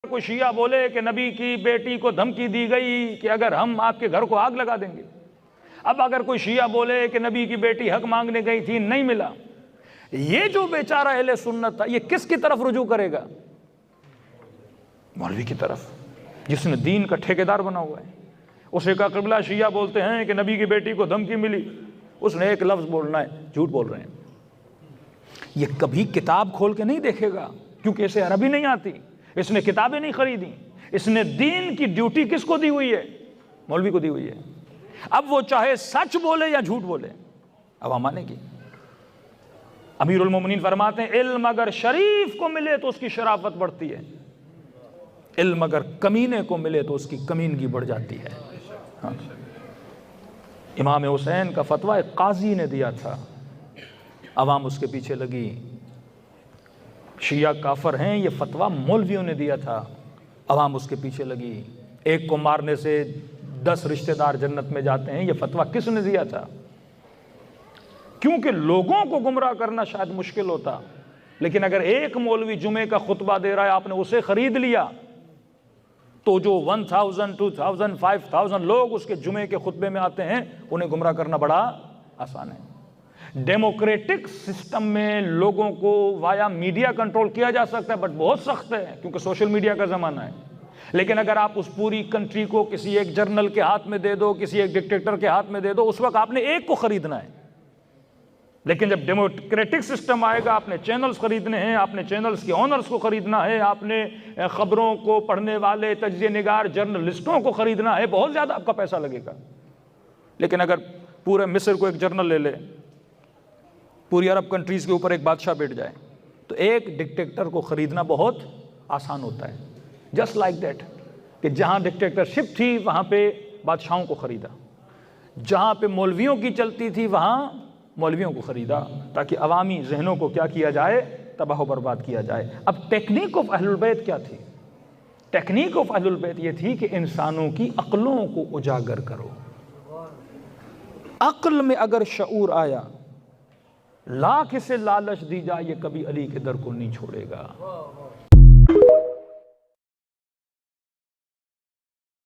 कोई शिया बोले कि नबी की बेटी को धमकी दी गई कि अगर हम आपके घर को आग लगा देंगे। अब अगर कोई शिया बोले कि नबी की बेटी हक मांगने गई थी, नहीं मिला, ये जो बेचारा अहले सुन्नत था ये किसकी तरफ रुजू करेगा? मौलवी की तरफ, जिसने दीन का ठेकेदार बना हुआ है। उसे का क़िबला शिया बोलते हैं कि नबी की बेटी को धमकी मिली, उसने एक लफ्ज़ बोलना है, झूठ बोल रहे हैं। ये कभी किताब खोल के नहीं देखेगा, क्योंकि इसे अरबी नहीं आती, इसने किताबें नहीं खरीदी। इसने दीन की ड्यूटी किसको दी हुई है? मौलवी को दी हुई है। अब वो चाहे सच बोले या झूठ बोले, अब हम मानेंगे। अमीरुल मोमिनीन फरमाते हैं, इल्म अगर शरीफ को मिले तो उसकी शराफत बढ़ती है, इल्म अगर कमीने को मिले तो उसकी कमीनगी बढ़ जाती है। हाँ। इमाम हुसैन का फतवा एक काजी ने दिया था, अवाम उसके पीछे लगी, शिया काफर हैं, ये फतवा मौलवियों ने दिया था, अवाम उसके पीछे लगी। एक को मारने से 10 रिश्तेदार जन्नत में जाते हैं, ये फतवा किसने दिया था? क्योंकि लोगों को गुमराह करना शायद मुश्किल होता, लेकिन अगर एक मौलवी जुमे का खुतबा दे रहा है, आपने उसे खरीद लिया, तो जो 1000, 2000, 5000 लोग उसके जुमे के खुतबे में आते हैं, उन्हें गुमराह करना बड़ा आसान है। डेमोक्रेटिक सिस्टम में लोगों को वाया मीडिया कंट्रोल किया जा सकता है, बट बहुत सख्त है, क्योंकि सोशल मीडिया का ज़माना है। लेकिन अगर आप उस पूरी कंट्री को किसी एक जर्नल के हाथ में दे दो, किसी एक डिक्टेटर के हाथ में दे दो, उस वक्त आपने एक को खरीदना है। लेकिन जब डेमोक्रेटिक सिस्टम आएगा, आपने चैनल्स खरीदने हैं, आपने चैनल्स के ऑनर्स को खरीदना है, आपने खबरों को पढ़ने वाले तज्ज़िया निगार जर्नलिस्टों को खरीदना है, बहुत ज़्यादा आपका पैसा लगेगा। लेकिन अगर पूरे मिस्र को एक जर्नल ले ले, पूरी अरब कंट्रीज़ के ऊपर एक बादशाह बैठ जाए, तो एक डिक्टेटर को ख़रीदना बहुत आसान होता है। जस्ट लाइक दैट, कि जहाँ डिक्टेटरशिप थी वहाँ पे बादशाहों को ख़रीदा, जहाँ पे मौलवियों की चलती थी वहाँ मौलवियों को ख़रीदा, ताकि अवामी जहनों को क्या किया जाए? तबाह बर्बाद किया जाए। अब टेक्निक ऑफ अहलुल बैत क्या थी? टेक्निक ऑफ अहलुल बैत ये थी कि इंसानों की अक्लों को उजागर करो। अक्ल में अगर शऊर आया, लाख इसे लालच दी जाए, ये कभी अली के दर को नहीं छोड़ेगा।